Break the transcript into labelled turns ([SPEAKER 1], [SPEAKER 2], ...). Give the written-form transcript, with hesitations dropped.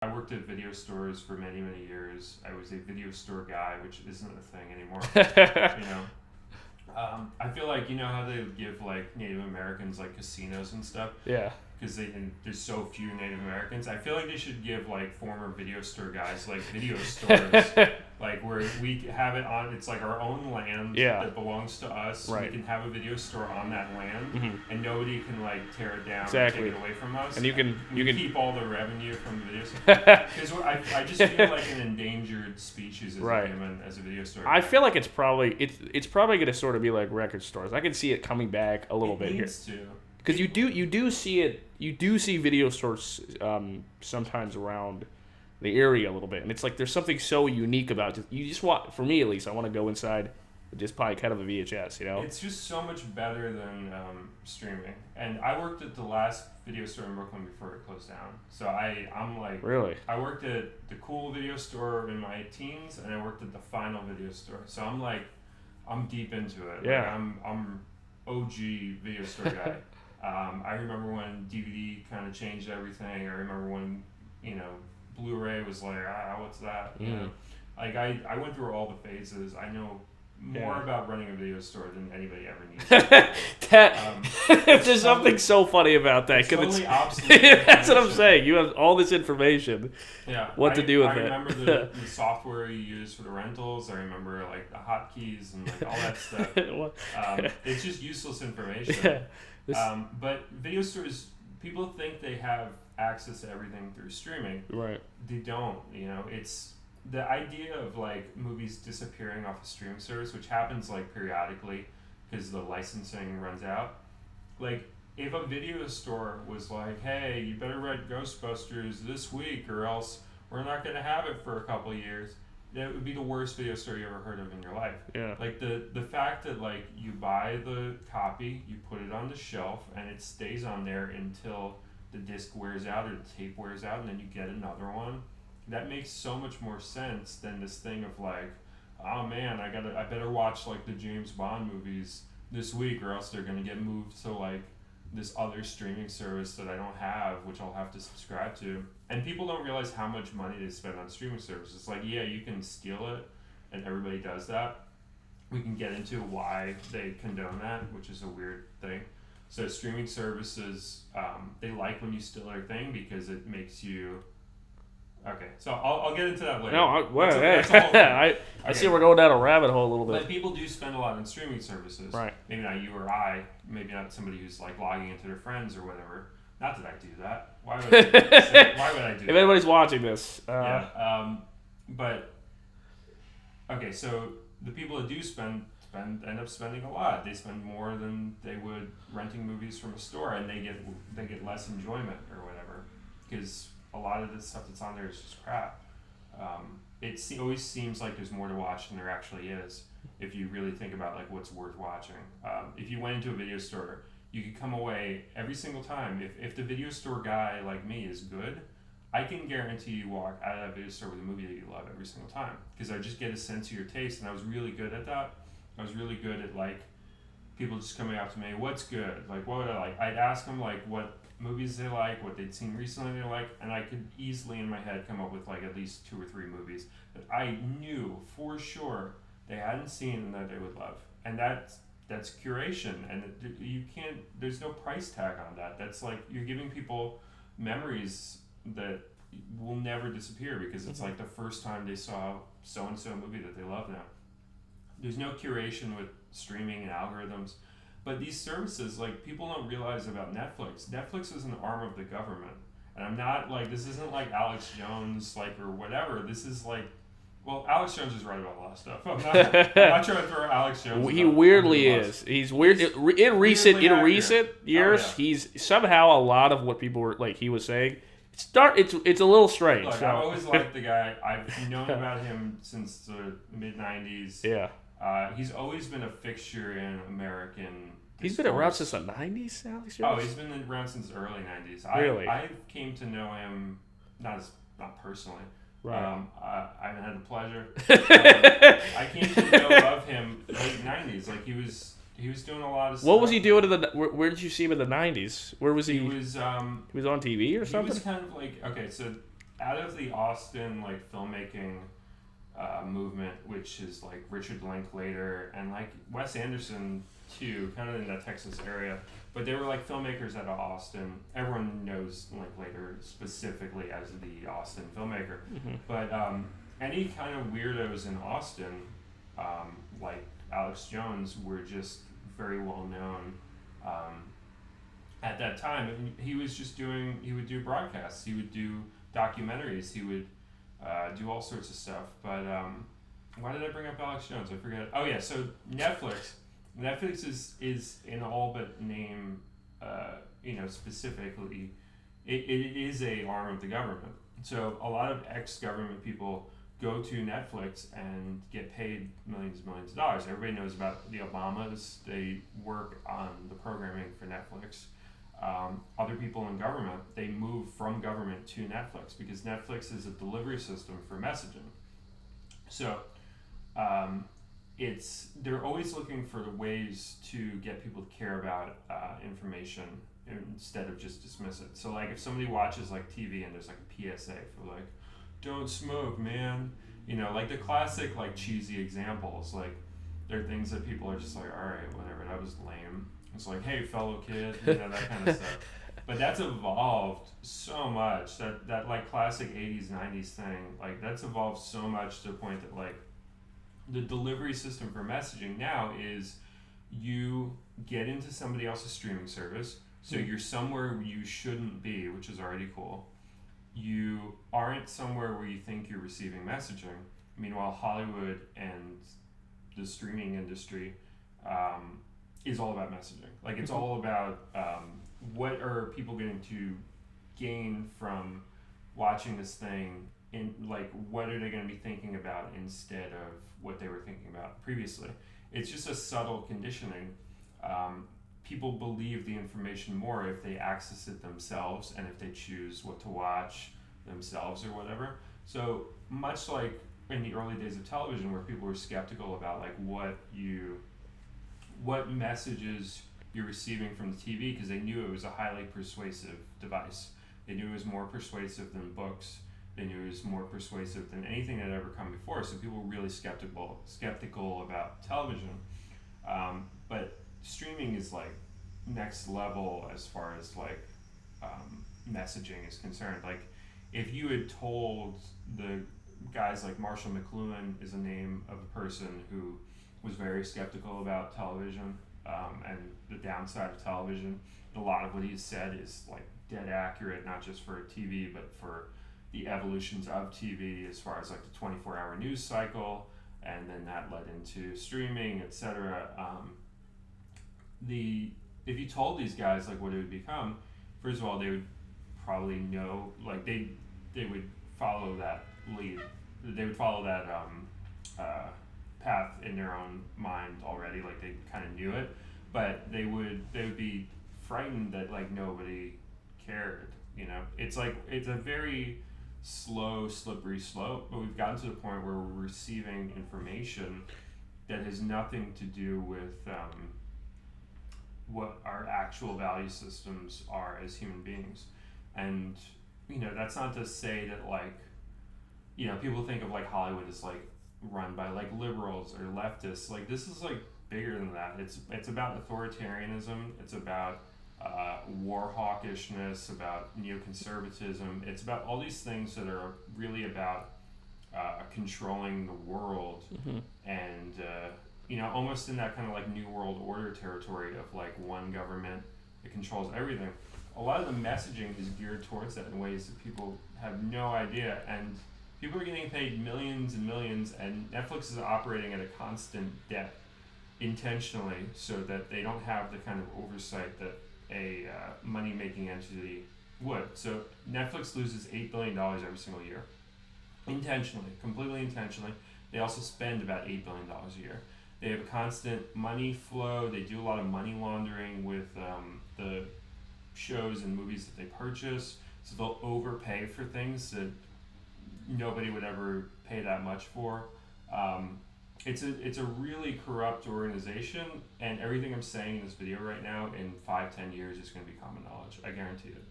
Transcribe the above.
[SPEAKER 1] I worked at video stores for many, many years. I was a video store guy, which isn't a thing anymore. You know, I feel like you know how they give like Native Americans like casinos and stuff.
[SPEAKER 2] Yeah.
[SPEAKER 1] Because there's so few Native Americans. I feel like they should give like former video store guys like video stores, like where we have it on. It's like our own land that belongs to us.
[SPEAKER 2] Right.
[SPEAKER 1] We can have a video store on that land,
[SPEAKER 2] Mm-hmm.
[SPEAKER 1] and nobody can like tear it down
[SPEAKER 2] Exactly.
[SPEAKER 1] or take it away from us.
[SPEAKER 2] And you can
[SPEAKER 1] keep all the revenue from the video store. Because I just feel like an endangered species as a human as a video store.
[SPEAKER 2] I feel like it's probably going to sort of be like record stores. I can see it coming back a little bit here. Because you do see it. You do see video stores sometimes around the area a little bit, and it's like there's something so unique about it. You just want, for me at least, I want to go inside with just probably kind of a VHS. You know,
[SPEAKER 1] it's just so much better than streaming. And I worked at the last video store in Brooklyn before it closed down. So I'm like
[SPEAKER 2] really.
[SPEAKER 1] I worked at the cool video store in my teens, and I worked at the final video store. So I'm deep into it.
[SPEAKER 2] Yeah.
[SPEAKER 1] Like I'm OG video store guy. I remember when DVD kind of changed everything. I remember when, Blu-ray was like, what's that? You know? Like I went through all the phases. I know more about running a video store than anybody ever needs.
[SPEAKER 2] There's something so funny about that.
[SPEAKER 1] It's totally obsolete.
[SPEAKER 2] That's what I'm saying. You have all this information.
[SPEAKER 1] Yeah.
[SPEAKER 2] What to do with it.
[SPEAKER 1] I remember the software you use for the rentals. I remember like the hotkeys and like all that stuff. It's just useless information. But video stores, people think they have access to everything through streaming.
[SPEAKER 2] Right.
[SPEAKER 1] They don't. It's the idea of like movies disappearing off a streaming service, which happens like periodically because the licensing runs out. Like if a video store was like, hey, you better rent Ghostbusters this week or else we're not going to have it for a couple of years, that would be the worst video store you ever heard of in your life.
[SPEAKER 2] Yeah.
[SPEAKER 1] Like the fact that like you buy the copy, you put it on the shelf, and it stays on there until the disc wears out or the tape wears out, and then you get another one. That makes so much more sense than this thing of like, oh man, I better watch like the James Bond movies this week, or else they're gonna get moved to like this other streaming service that I don't have, which I'll have to subscribe to. And people don't realize how much money they spend on streaming services. It's like, yeah, you can steal it, and everybody does that. We can get into why they condone that, which is a weird thing. So streaming services, they like when you steal their thing because it makes you... Okay, so I'll get into that later.
[SPEAKER 2] No,
[SPEAKER 1] that's a whole thing.
[SPEAKER 2] I see we're going down a rabbit hole a little bit.
[SPEAKER 1] But people do spend a lot on streaming services.
[SPEAKER 2] Right.
[SPEAKER 1] Maybe not you or I. Maybe not somebody who's like logging into their friends or whatever. Not that I do that. Why would I do that? Why would I do that?
[SPEAKER 2] If anybody's watching this.
[SPEAKER 1] But, okay, so the people that do end up spending a lot. They spend more than they would renting movies from a store, and they get less enjoyment or whatever, because a lot of the stuff that's on there is just crap. It always seems like there's more to watch than there actually is if you really think about like what's worth watching. If you went into a video store, you could come away every single time. If the video store guy like me is good, I can guarantee you walk out of that video store with a movie that you love every single time, because I just get a sense of your taste, and I was really good at that. I was really good at like people just coming up to me, what's good? Like what would I like? I'd ask them like what movies they like, what they'd seen recently they like, and I could easily in my head come up with like at least 2 or 3 movies that I knew for sure they hadn't seen and that they would love. And that's curation, and you can't, there's no price tag on that. That's like you're giving people memories that will never disappear because it's like the first time they saw so-and-so movie that they love now. There's no curation with streaming and algorithms. But these services, like, people don't realize about Netflix. Netflix is an arm of the government. And I'm not, like, this isn't like Alex Jones, like, or whatever. This is like, well, Alex Jones is right about a lot of stuff. I'm not trying to throw Alex Jones.
[SPEAKER 2] He weirdly is. He's weird. In recent years, he's somehow a lot of what people were, like, he was saying, it's a little strange.
[SPEAKER 1] Look, I've always liked the guy. I've known about him since the mid-90s.
[SPEAKER 2] Yeah.
[SPEAKER 1] He's always been a fixture in American discourse.
[SPEAKER 2] He's been around since the 90s, Alex Jones?
[SPEAKER 1] Oh, he's been around since the early 90s.
[SPEAKER 2] Really?
[SPEAKER 1] I came to know him, not personally.
[SPEAKER 2] Right.
[SPEAKER 1] I haven't had the pleasure. I came to know of him late 90s. Like, he was doing a lot of stuff.
[SPEAKER 2] What was he doing where did you see him in the 90s? Where was he?
[SPEAKER 1] He was
[SPEAKER 2] on TV or something?
[SPEAKER 1] He was kind of like, okay, so out of the Austin like filmmaking movement, which is like Richard Linklater and like Wes Anderson too, kind of in that Texas area. But they were like filmmakers out of Austin. Everyone knows Linklater specifically as the Austin filmmaker.
[SPEAKER 2] Mm-hmm.
[SPEAKER 1] But any kind of weirdos in Austin, like Alex Jones, were just very well known at that time. And he was just he would do broadcasts, he would do documentaries, he would do all sorts of stuff. But why did I bring up Alex Jones? I forget. Oh yeah, so Netflix. Netflix is in all but name, specifically, it is a arm of the government. So a lot of ex-government people go to Netflix and get paid millions and millions of dollars. Everybody knows about the Obamas. They work on the programming for Netflix. Other people in government, they move from government to Netflix because Netflix is a delivery system for messaging. So they're always looking for ways to get people to care about information instead of just dismiss it. So like if somebody watches like TV and there's like a PSA for like, don't smoke, man. Like the classic like cheesy examples, like there are things that people are just like, all right, whatever, that was lame. It's like, hey, fellow kid, that kind of stuff. But that's evolved so much, that like classic 80s, 90s thing, like that's evolved so much to the point that like the delivery system for messaging now is you get into somebody else's streaming service, so you're somewhere where you shouldn't be, which is already cool. You aren't somewhere where you think you're receiving messaging. Meanwhile, Hollywood and the streaming industry is all about messaging. Like it's all about what are people going to gain from watching this thing, and like what are they going to be thinking about instead of what they were thinking about previously. It's just a subtle conditioning. People believe the information more if they access it themselves and if they choose what to watch themselves or whatever. So much like in the early days of television where people were skeptical about like what messages you're receiving from the TV because they knew it was a highly persuasive device. They knew it was more persuasive than books. They knew it was more persuasive than anything that had ever come before. So people were really skeptical about television. But streaming is like next level as far as like messaging is concerned. Like if you had told the guys like Marshall McLuhan is a name of a person who was very skeptical about television and the downside of television. A lot of what he's said is like dead accurate, not just for TV, but for the evolutions of TV as far as like the 24-hour news cycle, and then that led into streaming, etc. If you told these guys like what it would become, first of all, they would probably know, like they would follow that lead. They would follow that path in their own mind already, like they kind of knew it, but they would be frightened that like nobody cared. It's like it's a very slow, slippery slope, but we've gotten to the point where we're receiving information that has nothing to do with what our actual value systems are as human beings. And that's not to say that like people think of like Hollywood as like run by like liberals or leftists. Like this is like bigger than that. It's about authoritarianism. It's about war hawkishness, about neoconservatism. It's about all these things that are really about controlling the world, and almost in that kind of like New World Order territory of like one government that controls everything. A lot of the messaging is geared towards that in ways that people have no idea, and people are getting paid millions and millions, and Netflix is operating at a constant debt intentionally so that they don't have the kind of oversight that a money-making entity would. So Netflix loses $8 billion every single year. Intentionally, completely intentionally. They also spend about $8 billion a year. They have a constant money flow. They do a lot of money laundering with the shows and movies that they purchase. So they'll overpay for things that nobody would ever pay that much for. It's a really corrupt organization, and everything I'm saying in this video right now, in 5-10 years, is going to be common knowledge. I guarantee it.